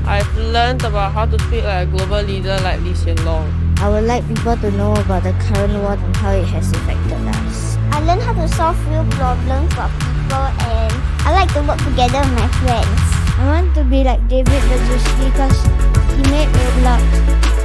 I've learned about how to speak like a global leader like Lee Hsien Loong. I would like people to know about the current war and how it has affected us. I learned how to solve real problems for people, and I like to work together with my friends. I want to be like David Berzinski because he made me laugh.